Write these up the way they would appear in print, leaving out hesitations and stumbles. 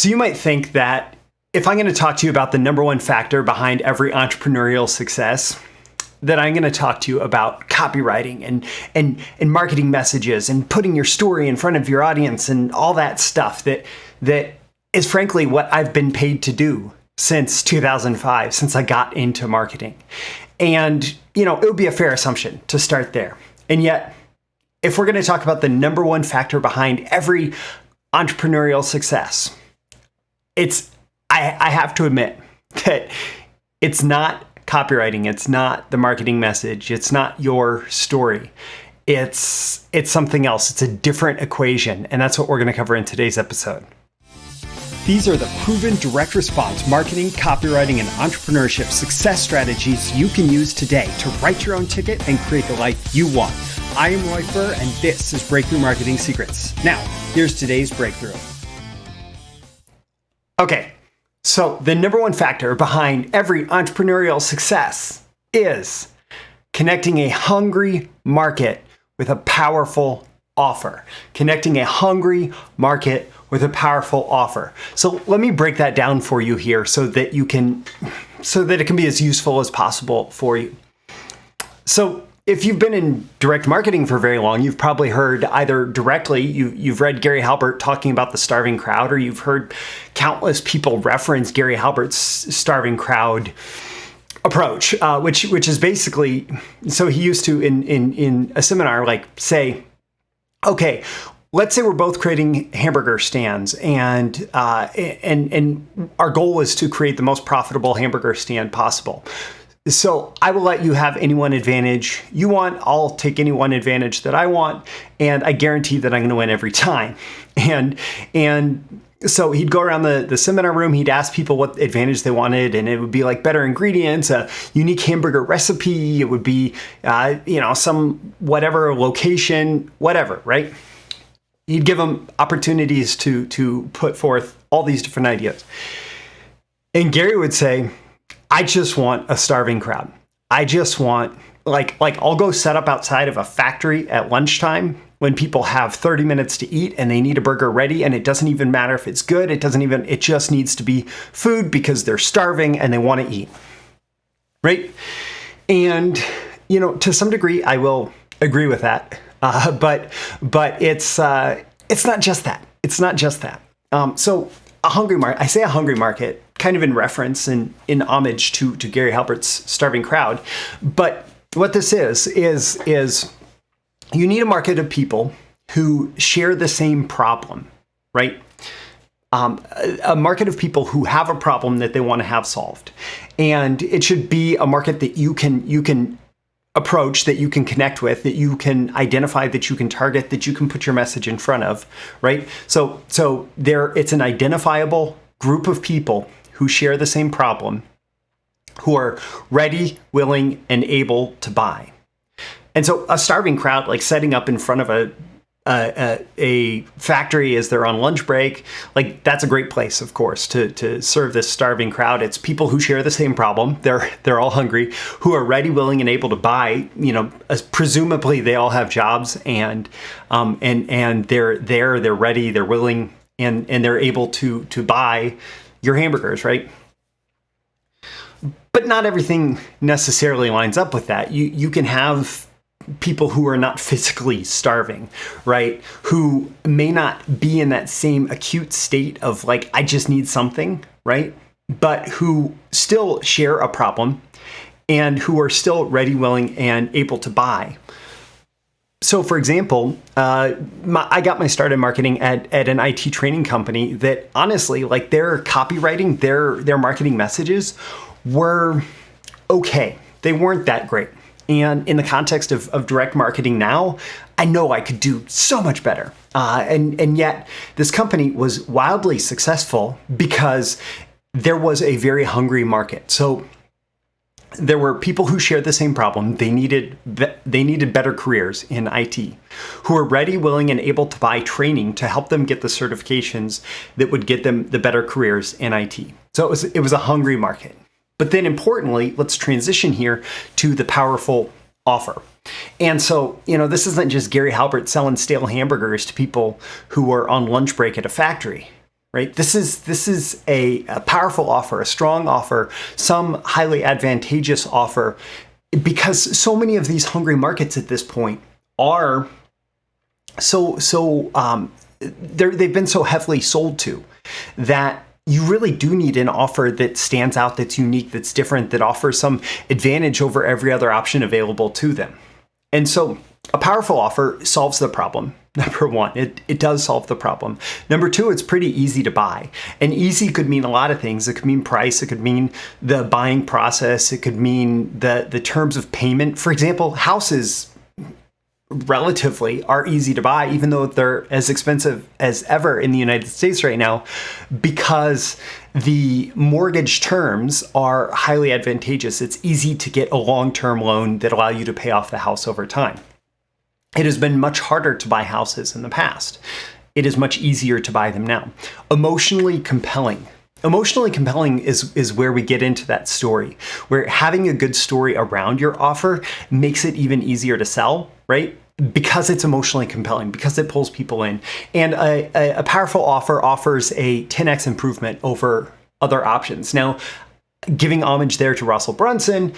So you might think that if I'm going to talk to you about the number one factor behind every entrepreneurial success, that I'm going to talk to you about copywriting and marketing messages and putting your story in front of your audience and all that stuff that is frankly what I've been paid to do since 2005, since I got into marketing. And, it would be a fair assumption to start there. And yet, if we're going to talk about the number one factor behind every entrepreneurial success, I have to admit that it's not copywriting. It's not the marketing message. It's not your story. It's something else. It's a different equation. And that's what we're going to cover in today's episode. These are the proven direct response marketing, copywriting, and entrepreneurship success strategies you can use today to write your own ticket and create the life you want. I am Roy Furr, and this is Breakthrough Marketing Secrets. Now, here's today's breakthrough. Okay, so the number one factor behind every entrepreneurial success is connecting a hungry market with a powerful offer. Connecting a hungry market with a powerful offer. So let me break that down for you here so that it can be as useful as possible for you. So if you've been in direct marketing for very long, you've probably heard either directly, you've read Gary Halbert talking about the starving crowd, or you've heard countless people reference Gary Halbert's starving crowd approach, which is basically, so he used to in a seminar, like say, okay, let's say we're both creating hamburger stands, and our goal is to create the most profitable hamburger stand possible. So I will let you have any one advantage you want. I'll take any one advantage that I want, and I guarantee that I'm going to win every time. And so he'd go around the seminar room. He'd ask people what advantage they wanted, and it would be like better ingredients, a unique hamburger recipe. It would be some whatever location, whatever, right? He'd give them opportunities to put forth all these different ideas. And Gary would say, I just want a starving crowd. I just want, like I'll go set up outside of a factory at lunchtime when people have 30 minutes to eat and they need a burger ready, and it doesn't even matter if it's good. It just needs to be food because they're starving and they want to eat. Right? And, to some degree, I will agree with that. But it's not just that. It's not just that. So a hungry market, I say a hungry market, kind of in reference and in homage to Gary Halbert's starving crowd. But what this is you need a market of people who share the same problem, right? A market of people who have a problem that they want to have solved. And it should be a market that you can approach, that you can connect with, that you can identify, that you can target, that you can put your message in front of, right? So it's an identifiable group of people who share the same problem, who are ready, willing, and able to buy. And so a starving crowd, like setting up in front of a factory as they're on lunch break, like that's a great place, of course, to serve this starving crowd. It's people who share the same problem. They're all hungry, who are ready, willing, and able to buy. Presumably they all have jobs, and they're there, they're ready, they're willing, and they're able to buy your hamburgers, right? But not everything necessarily lines up with that. You can have people who are not physically starving, right? Who may not be in that same acute state of like, I just need something, right? But who still share a problem and who are still ready, willing, and able to buy. So for example, I got my start in marketing at an IT training company that honestly, like their copywriting, their marketing messages were okay. They weren't that great. And in the context of direct marketing now, I know I could do so much better. And yet this company was wildly successful because there was a very hungry market. So there were people who shared the same problem. They needed better careers in IT, who were ready, willing, and able to buy training to help them get the certifications that would get them the better careers in IT. So it was a hungry market. But then importantly, let's transition here to the powerful offer. And so, this isn't just Gary Halbert selling stale hamburgers to people who are on lunch break at a factory. right? This is a powerful offer, a strong offer, some highly advantageous offer, because so many of these hungry markets at this point are they've been so heavily sold to that you really do need an offer that stands out, that's unique, that's different, that offers some advantage over every other option available to them. And so a powerful offer solves the problem. Number one, it does solve the problem. Number two, it's pretty easy to buy. And easy could mean a lot of things. It could mean price. It could mean the buying process. It could mean the terms of payment. For example, houses relatively are easy to buy, even though they're as expensive as ever in the United States right now, because the mortgage terms are highly advantageous. It's easy to get a long-term loan that allow you to pay off the house over time. It has been much harder to buy houses in the past. It is much easier to buy them now. Emotionally compelling. Emotionally compelling is where we get into that story, where having a good story around your offer makes it even easier to sell, right? Because it's emotionally compelling, because it pulls people in. And a powerful offer offers a 10x improvement over other options. Now, giving homage there to Russell Brunson,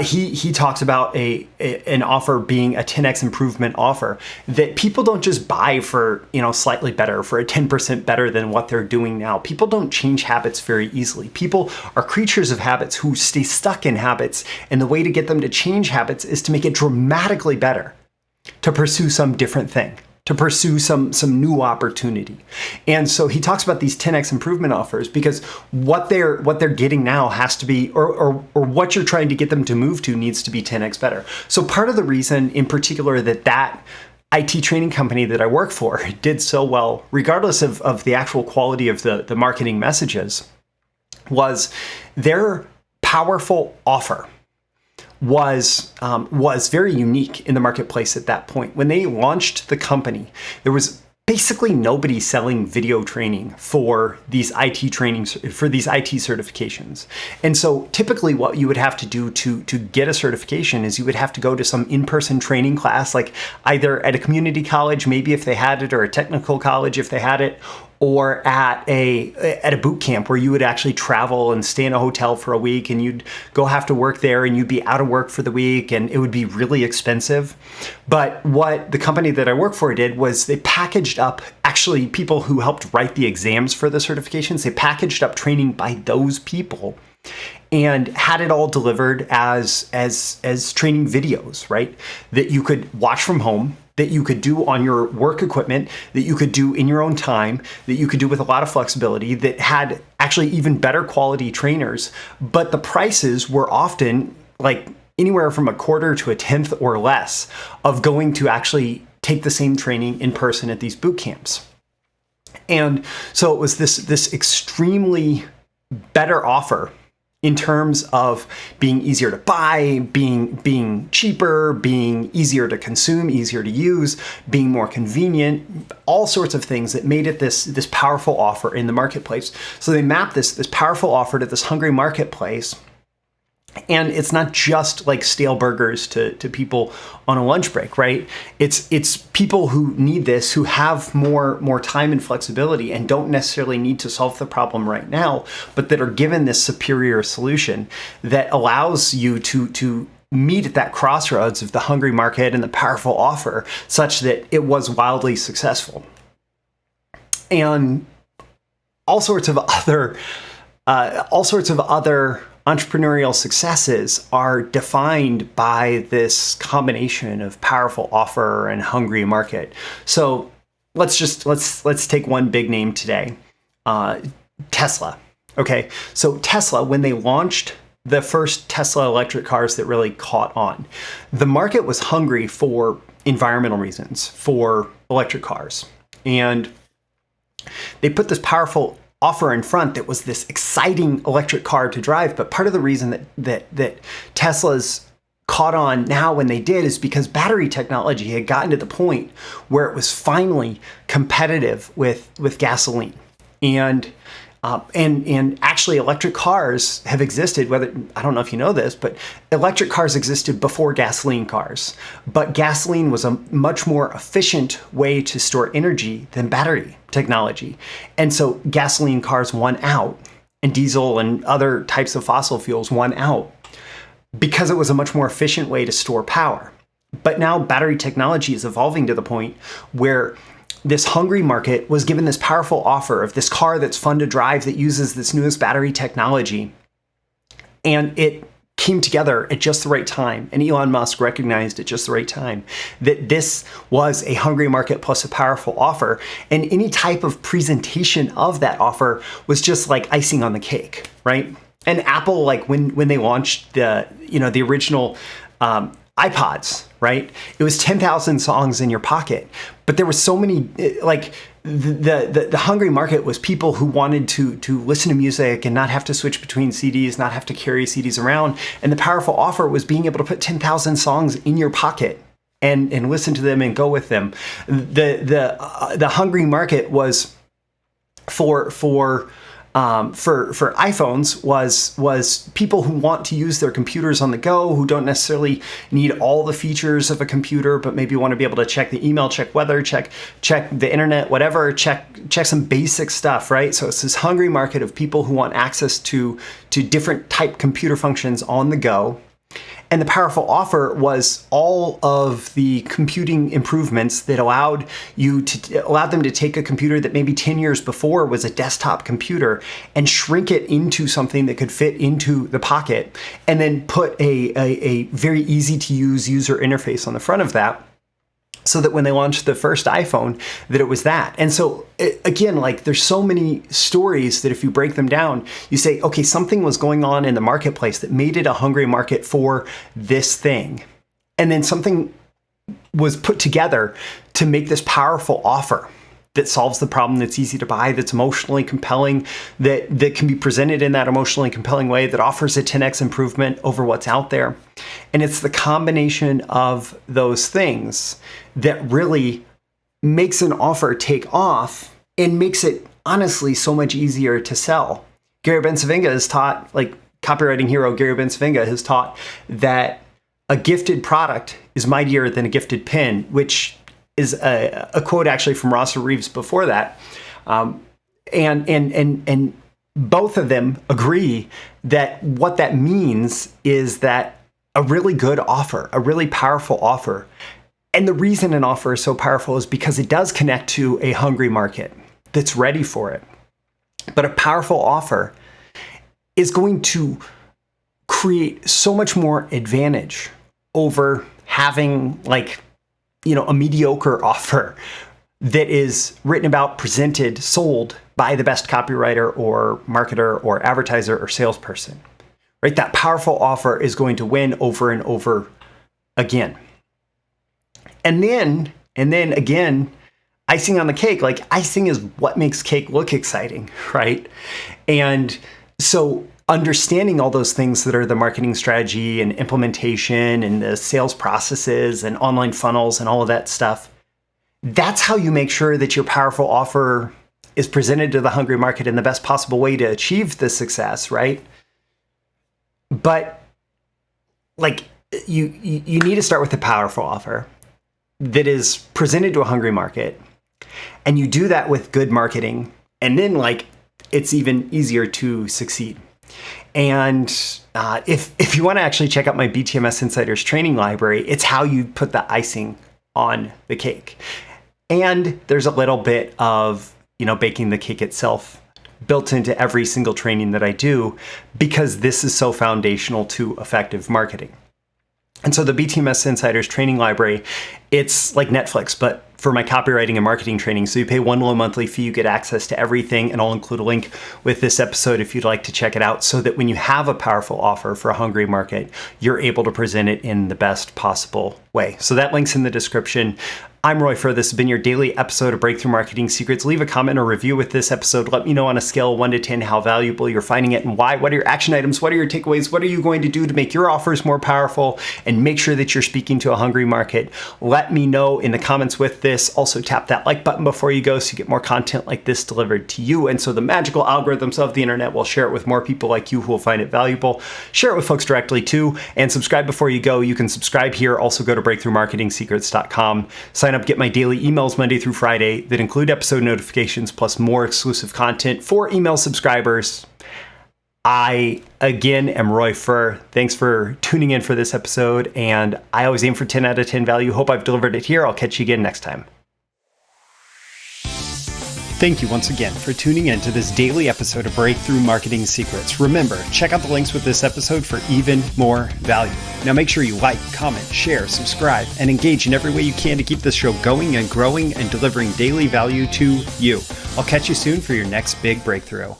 he talks about an offer being a 10x improvement offer, that people don't just buy for, slightly better, for a 10% better than what they're doing now. People don't change habits very easily. People are creatures of habits who stay stuck in habits, and the way to get them to change habits is to make it dramatically better, to pursue some different thing, to pursue some new opportunity. And so he talks about these 10x improvement offers because what they're getting now has to be, or what you're trying to get them to move to needs to be 10x better. So part of the reason in particular that IT training company that I work for did so well, regardless of the actual quality of the marketing messages, was their powerful offer was very unique in the marketplace at that point. When they launched the company, there was basically nobody selling video training for these IT trainings, for these IT certifications. And so typically what you would have to do to get a certification is you would have to go to some in-person training class, like either at a community college, maybe if they had it, or a technical college if they had it, or at a boot camp where you would actually travel and stay in a hotel for a week, and you'd go have to work there, and you'd be out of work for the week, and it would be really expensive. But what the company that I work for did was they packaged up, actually people who helped write the exams for the certifications, they packaged up training by those people and had it all delivered as training videos, right? That you could watch from home, that you could do on your work equipment, that you could do in your own time, that you could do with a lot of flexibility, that had actually even better quality trainers, but the prices were often like anywhere from a quarter to a tenth or less of going to actually take the same training in person at these boot camps. And so it was this extremely better offer in terms of being easier to buy, being cheaper, being easier to consume, easier to use, being more convenient, all sorts of things that made it this powerful offer in the marketplace. So they mapped this powerful offer to this hungry marketplace. And it's not just like stale burgers to people on a lunch break, right? It's people who need this, who have more time and flexibility and don't necessarily need to solve the problem right now, but that are given this superior solution that allows you to meet at that crossroads of the hungry market and the powerful offer, such that it was wildly successful. And all sorts of other entrepreneurial successes are defined by this combination of powerful offer and hungry market. So let's take one big name today, Tesla. Okay, so Tesla, when they launched the first Tesla electric cars that really caught on, the market was hungry for environmental reasons for electric cars, and they put this powerful offer in front that was this exciting electric car to drive. But part of the reason that Tesla's caught on now when they did is because battery technology had gotten to the point where it was finally competitive with gasoline. And And actually, electric cars have existed. Whether I don't know if you know this, but electric cars existed before gasoline cars. But gasoline was a much more efficient way to store energy than battery technology, and so gasoline cars won out, and diesel and other types of fossil fuels won out because it was a much more efficient way to store power. But now battery technology is evolving to the point where this hungry market was given this powerful offer of this car that's fun to drive that uses this newest battery technology. And it came together at just the right time. And Elon Musk recognized at just the right time that this was a hungry market plus a powerful offer. And any type of presentation of that offer was just like icing on the cake, right? And Apple, like when they launched the original iPods, right? It was 10,000 songs in your pocket, but there were so many, like the hungry market was people who wanted to listen to music and not have to switch between CDs, not have to carry CDs around. And the powerful offer was being able to put 10,000 songs in your pocket and listen to them and go with them. The hungry market was for iPhones was people who want to use their computers on the go, who don't necessarily need all the features of a computer, but maybe want to be able to check the email, check weather, check the internet, whatever, check some basic stuff, right? So it's this hungry market of people who want access to different type computer functions on the go. And the powerful offer was all of the computing improvements that allowed them to take a computer that maybe 10 years before was a desktop computer and shrink it into something that could fit into the pocket, and then put a very easy to use user interface on the front of that, so that when they launched the first iPhone, that it was that. And so again, like there's so many stories that if you break them down, you say, okay, something was going on in the marketplace that made it a hungry market for this thing. And then something was put together to make this powerful offer that solves the problem, that's easy to buy, that's emotionally compelling, that can be presented in that emotionally compelling way, that offers a 10x improvement over what's out there. And it's the combination of those things that really makes an offer take off and makes it honestly so much easier to sell. Gary Bensavinga has taught, like copywriting hero Gary Bensavinga has taught, that a gifted product is mightier than a gifted pen, which is a quote actually from Ross Reeves before that. And both of them agree that what that means is that a really good offer, a really powerful offer. And the reason an offer is so powerful is because it does connect to a hungry market that's ready for it. But a powerful offer is going to create so much more advantage over having a mediocre offer that is written about, presented, sold by the best copywriter or marketer or advertiser or salesperson, right? That powerful offer is going to win over and over again. And then again, icing on the cake, like icing is what makes cake look exciting, right? And so understanding all those things that are the marketing strategy and implementation and the sales processes and online funnels and all of that stuff, that's how you make sure that your powerful offer is presented to the hungry market in the best possible way to achieve the success, right? But like you need to start with a powerful offer that is presented to a hungry market, and you do that with good marketing, and then it's even easier to succeed. And if you want to actually check out my BTMS Insiders training library, it's how you put the icing on the cake. And there's a little bit of, baking the cake itself built into every single training that I do, because this is so foundational to effective marketing. And so the BTMS Insiders training library, it's like Netflix, but for my copywriting and marketing training. So you pay one low monthly fee, you get access to everything, and I'll include a link with this episode if you'd like to check it out, so that when you have a powerful offer for a hungry market, you're able to present it in the best possible way. So that link's in the description. I'm Roy Furr. This has been your daily episode of Breakthrough Marketing Secrets. Leave a comment or review with this episode. Let me know on a scale of 1 to 10 how valuable you're finding it and why. What are your action items? What are your takeaways? What are you going to do to make your offers more powerful and make sure that you're speaking to a hungry market? Let me know in the comments with this. this, also tap that like button before you go so you get more content like this delivered to you. And so the magical algorithms of the internet will share it with more people like you who will find it valuable. Share it with folks directly too, and subscribe before you go. You can subscribe here. Also go to breakthroughmarketingsecrets.com. Sign up, get my daily emails Monday through Friday that include episode notifications plus more exclusive content for email subscribers. I, again, am Roy Furr. Thanks for tuning in for this episode, and I always aim for 10 out of 10 value. Hope I've delivered it here. I'll catch you again next time. Thank you once again for tuning in to this daily episode of Breakthrough Marketing Secrets. Remember, check out the links with this episode for even more value. Now make sure you like, comment, share, subscribe, and engage in every way you can to keep this show going and growing and delivering daily value to you. I'll catch you soon for your next big breakthrough.